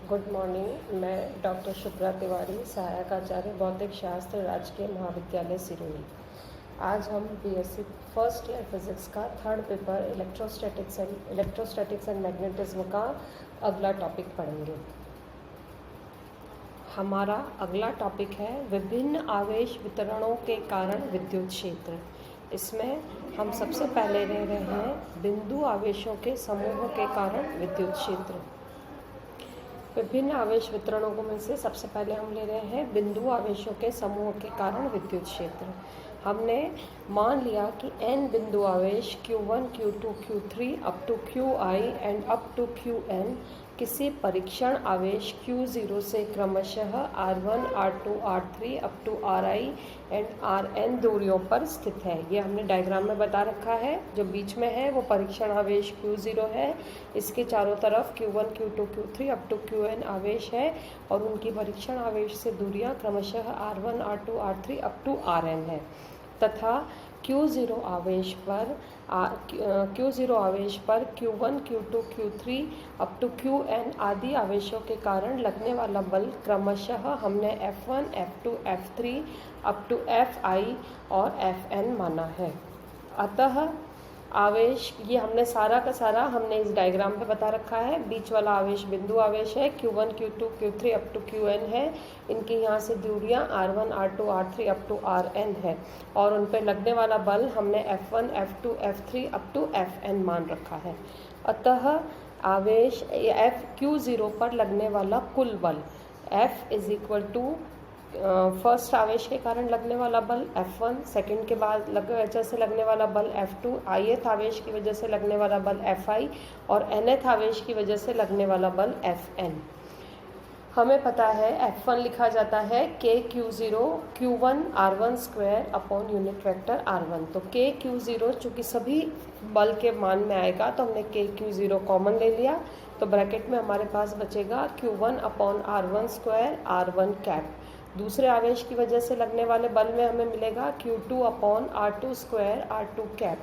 Good morning. मैं doctor Shubhra Tiwari, सहायक आचार्य भौतिक शास्त्र, राजकीय महाविद्यालय सिरोही। आज हम बीएससी फर्स्ट ईयर फिजिक्स का third paper electrostatics and magnetism का अगला टॉपिक पढ़ेंगे। हमारा अगला टॉपिक है विभिन्न आवेश वितरणों के कारण विद्युत क्षेत्र। इसमें हम सबसे पहले ले रहे हैं बिंदु आवेशों के समूह के कारण विद्युत क्षेत्र। विभिन्न आवेश वितरणों को में से सबसे पहले हम ले रहे हैं बिंदु आवेशों के समूह के कारण विद्युत क्षेत्र। हमने मान लिया कि n बिंदु आवेश Q1, Q2, Q3 up to Qi and up to Qn किसी परीक्षण आवेश Q0 से क्रमशः R1, R2, R3 up to Ri and Rn दूरियों पर स्थित है। ये हमने डायग्राम में बता रखा है। जो बीच में है वो परीक्षण आवेश Q0 है। इसके चारों तरफ Q1, Q2, Q3 up to Qn आवेश है और उनकी परीक्षण आवेश से दूरियां क्रमशः R1, R2, R3 up to Rn है। तथा Q0 आवेश पर Q1, Q2, Q3 up to Qn आदि आवेशों के कारण लगने वाला बल क्रमशः हमने F1, F2, F3 up to Fi और Fn माना है। अतः आवेश ये हमने सारा का सारा हमने इस डायग्राम पे बता रखा है। बीच वाला आवेश बिंदु आवेश है, Q1, Q2, Q3 up to Qn है। इनकी यहाँ से दूरियाँ R1, R2, R3 up to Rn है और उन पर लगने वाला बल हमने F1, F2, F3 up to Fn मान रखा है। अतः आवेश Q0 पर लगने वाला कुल बल F is equal to first आवेश के कारण लगने वाला बल F1, सेकंड के बाद वजह से लगने वाला बल F2, ith आवेश की वजह से लगने वाला बल Fi और nth आवेश की वजह से लगने वाला बल Fn। हमें पता है F1 लिखा जाता है KQ0 Q1 R1 square upon unit vector R1। तो KQ0 चूँकि सभी बल के मान में आएगा तो हमने KQ0 कॉमन ले लिया, तो ब्रैकेट में हमारे पास बचेगा Q1 upon R1 square R1 cap. दूसरे आवेश की वजह से लगने वाले बल में हमें मिलेगा Q2 upon R2 square R2 cap.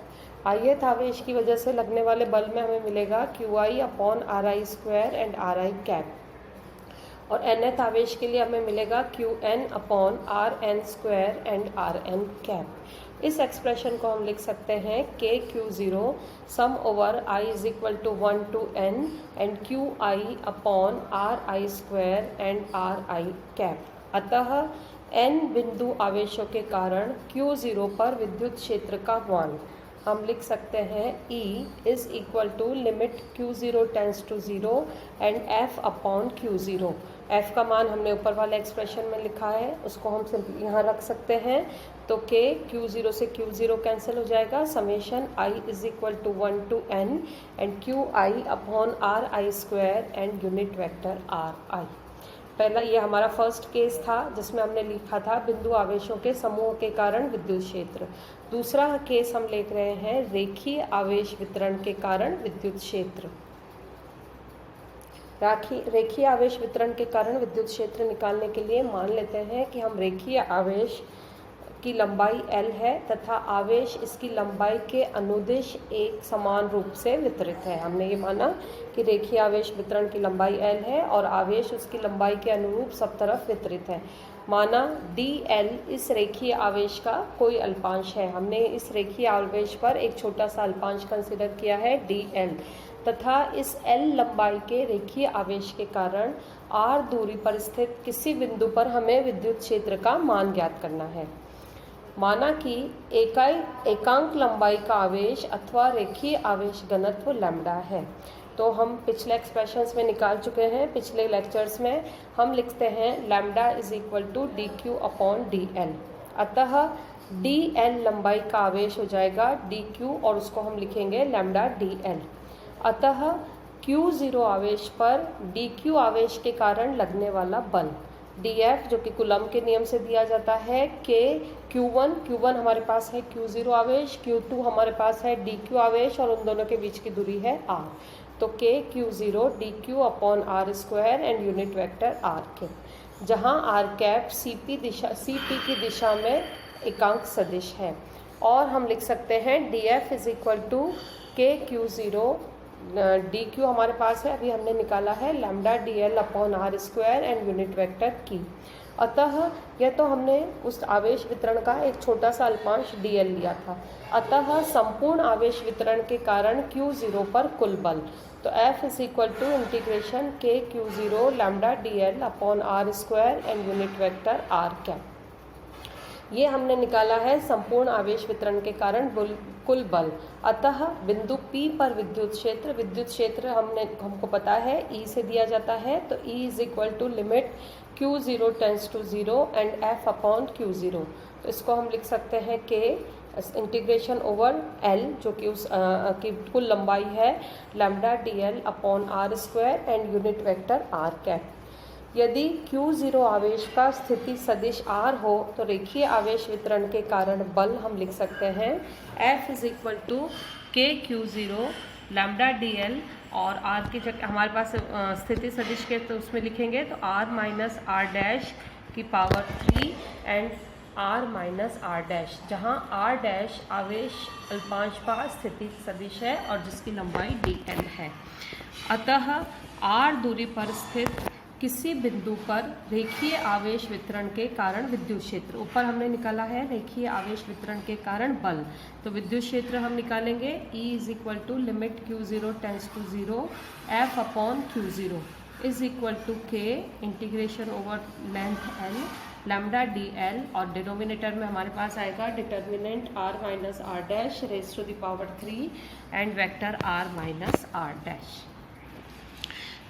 ith आवेश की वजह से लगने वाले बल में हमें मिलेगा Qi upon Ri square and Ri cap. और nth आवेश के लिए हमें मिलेगा Qn अपॉन Rn स्क्वायर एंड Rn कैप। इस एक्सप्रेशन को हम लिख सकते हैं KQ0 sum over I is equal to 1 to n and Qi upon Ri square and Ri cap. अतः n बिंदु आवेशों के कारण Q0 पर विद्युत क्षेत्र का मान हम लिख सकते हैं E is equal to limit Q0 tends to 0 and F upon Q0। F का मान हमने ऊपर वाले एक्सप्रेशन में लिखा है, उसको हम सिंपली यहाँ रख सकते हैं। तो K Q0 से Q0 कैंसिल हो जाएगा। Summation I is equal to 1 to n and Qi upon Ri square and unit vector Ri। पहला ये हमारा फर्स्ट केस था जिसमें हमने लिखा था बिंदु आवेशों के समूह के कारण विद्युत क्षेत्र। दूसरा केस हम लिख रहे हैं रेखीय आवेश वितरण के कारण विद्युत क्षेत्र। रेखीय आवेश वितरण के कारण विद्युत क्षेत्र निकालने के लिए मान लेते हैं कि हम रेखीय आवेश की लंबाई L है तथा आवेश इसकी लंबाई के अनुदिश एक समान रूप से वितरित है। हमने ये माना कि रेखीय आवेश वितरण की लंबाई L है और आवेश उसकी लंबाई के अनुरूप सब तरफ वितरित है। माना dl इस रेखीय आवेश का कोई अल्पांश है। हमने इस रेखीय आवेश पर एक छोटा सा अल्पांश कंसिडर किया है dl तथा इस L लंबाई के रेखीय आवेश के कारण r दूरी पर स्थित किसी बिंदु पर हमें विद्युत क्षेत्र का मान ज्ञात करना है। माना कि एकांक लंबाई का आवेश अथवा रेखीय आवेश घनत्व लैम्डा है। तो हम पिछले एक्सप्रेशंस में निकाल चुके हैं। पिछले लेक्चर्स में हम लिखते हैं lambda is equal to dq upon dl। अतः dl लंबाई का आवेश हो जाएगा dq और उसको हम लिखेंगे लैम्डा dl। अतः Q0 आवेश पर dq आवेश के कारण लगने वाला बल dF जो कि कूलम के नियम से दिया जाता है K Q1 हमारे पास है Q0 आवेश, Q2 हमारे पास है dq आवेश और उन दोनों के बीच की दूरी है r। तो K Q0 dq upon r square and unit vector r के, जहाँ r कैप CP की दिशा में एकांक सदिश है। और हम लिख सकते हैं dF is equal to K Q0 d q हमारे पास है, अभी हमने निकाला है lambda d l upon r square and unit vector की। अतः यह तो हमने उस आवेश वितरण का एक छोटा सा अल्पांश डी एल लिया था। अतः संपूर्ण आवेश वितरण के कारण Q0 पर कुल बल, तो F is equal to integration K Q0 lambda d l upon r square and unit vector r cap. ये हमने निकाला है संपूर्ण आवेश वितरण के कारण कुल बल। अतः बिंदु P पर विद्युत क्षेत्र हमको पता है E से दिया जाता है, तो E is equal to limit Q0 tends to 0 and F upon Q0। तो इसको हम लिख सकते हैं कि इंटीग्रेशन ओवर L जो कि उस की कुल लंबाई है lambda d l upon r square and unit vector r cap. यदि Q0 आवेश का स्थिति सदिश R हो तो रेखीय आवेश वितरण के कारण बल हम लिख सकते हैं F is equal to K Q0 lambda d l, और R की जगह हमारे पास स्थिति सदिश के तो उसमें लिखेंगे तो R माइनस आर डैश की power 3 and R minus r dash, जहाँ R डैश आवेश अल्पांश का स्थिति सदिश है और जिसकी लंबाई dl है। अतः R दूरी पर स्थित किसी बिंदु पर रेखीय आवेश वितरण के कारण विद्युत क्षेत्र, ऊपर हमने निकाला है रेखीय आवेश वितरण के कारण बल, तो विद्युत क्षेत्र हम निकालेंगे E is equal to limit Q0 tends to 0 F upon Q0 is equal to k integration over length L lambda d l, और डिनोमिनेटर में हमारे पास आएगा determinant R minus r dash raise to the power 3 and vector R minus r dash.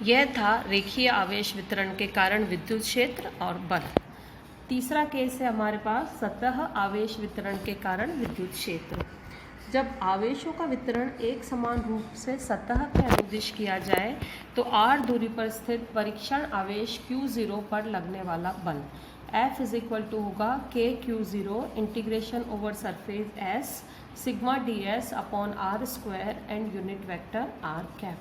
यह था रेखीय आवेश वितरण के कारण विद्युत क्षेत्र और बल। तीसरा केस है हमारे पास सतह आवेश वितरण के कारण विद्युत क्षेत्र। जब आवेशों का वितरण एक समान रूप से सतह के अनुदिश किया जाए तो R दूरी पर स्थित परीक्षण आवेश Q0 पर लगने वाला बल F इज इक्वल टू होगा K Q0 integration over surface S sigma d s upon r square and unit vector r cap.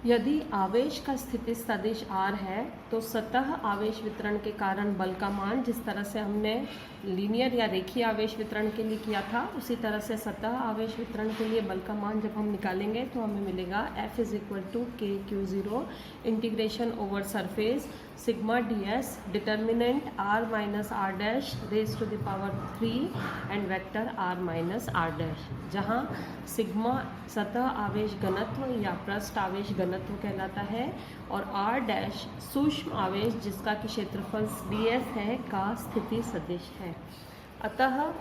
यदि आवेश का स्थिति सदिश R है तो सतह आवेश वितरण के कारण बल का मान जिस तरह से हमने लीनियर या रेखीय आवेश वितरण के लिए किया था उसी तरह से सतह आवेश वितरण के लिए बल का मान जब हम निकालेंगे तो हमें मिलेगा F is equal to K Q0 integration over surface sigma d s determinant R minus r dash raise to the power 3 and vector R minus r dash, जहाँ सिग्मा सतह आवेश घनत्व या पृष्ठ आवेश घनत्व कहलाता है और R डैश सूक्ष्म आवेश जिसका कि क्षेत्रफल ds है का स्थिति सदिश है। अतः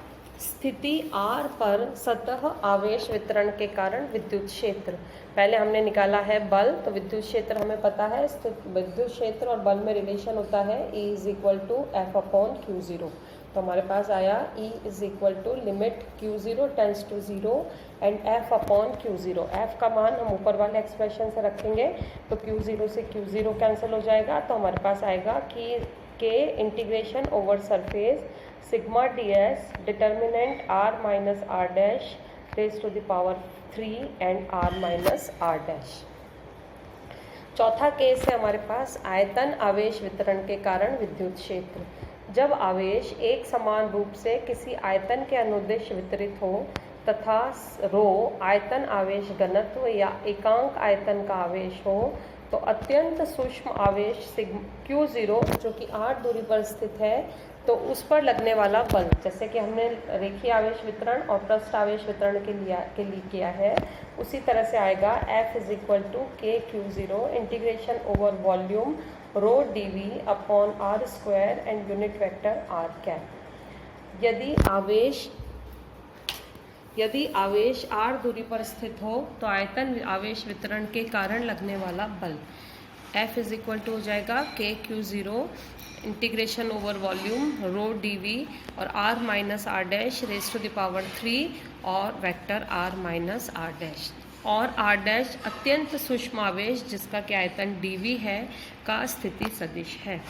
स्थिति R पर सतह आवेश वितरण के कारण विद्युत क्षेत्र, पहले हमने निकाला है बल, तो विद्युत क्षेत्र हमें पता है, विद्युत क्षेत्र और बल में रिलेशन होता है E is equal to F upon Q0। तो हमारे पास आया E is equal to limit Q0 tends to 0 and F upon Q0। F का मान हम ऊपर वाले एक्सप्रेशन से रखेंगे तो Q0 से Q0 कैंसिल हो जाएगा, तो हमारे पास आएगा कि K integration over surface sigma d s determinant R minus r dash raise to the power 3 and R minus r dash. चौथा केस है हमारे पास आयतन आवेश वितरण के कारण विद्युत क्षेत्र। जब आवेश एक समान रूप से किसी आयतन के अनुदिश वितरित हो तथा रो आयतन आवेश घनत्व या एकांक आयतन का आवेश हो तो अत्यंत सूक्ष्म आवेश Q0 जो कि R दूरी पर स्थित है तो उस पर लगने वाला बल, जैसे कि हमने रेखीय आवेश वितरण और पृष्ठ आवेश वितरण के लिए किया है, उसी तरह से आएगा F is equal to K Q0 integration over volume rho dV upon R square and unit vector R cap. यदि आवेश R दूरी पर स्थित हो तो आयतन आवेश वितरण के कारण लगने वाला बल F इज इक्वल टू हो जाएगा K Q0 integration over volume rho dV और R minus r dash raise to the power 3 और vector R minus r dash, और R डैश अत्यंत सूक्ष्म आवेश जिसका कि आयतन dV है का स्थिति सदिश है।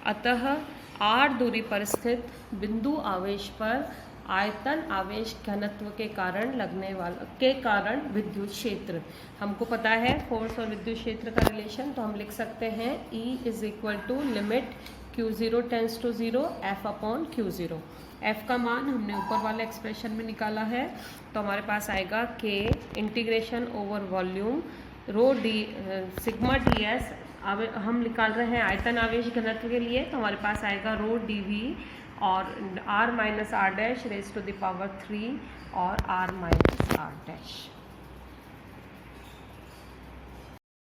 अतः R दूरी पर स्थित बिंदु आवेश पर आयतन आवेश घनत्व के कारण विद्युत क्षेत्र, हमको पता है फोर्स और विद्युत क्षेत्र का रिलेशन, तो हम लिख सकते हैं E is equal to limit Q0 tends to 0 F upon Q0। F का मान हमने ऊपर वाले एक्सप्रेशन में निकाला है, तो हमारे पास आएगा K integration over volume rho D sigma d S. अब हम निकाल रहे हैं आयतन आवेश घनत्व के लिए, तो हमारे पास आएगा रो डी वी और r minus r dash raise to the power 3 और r माइनस r डैश।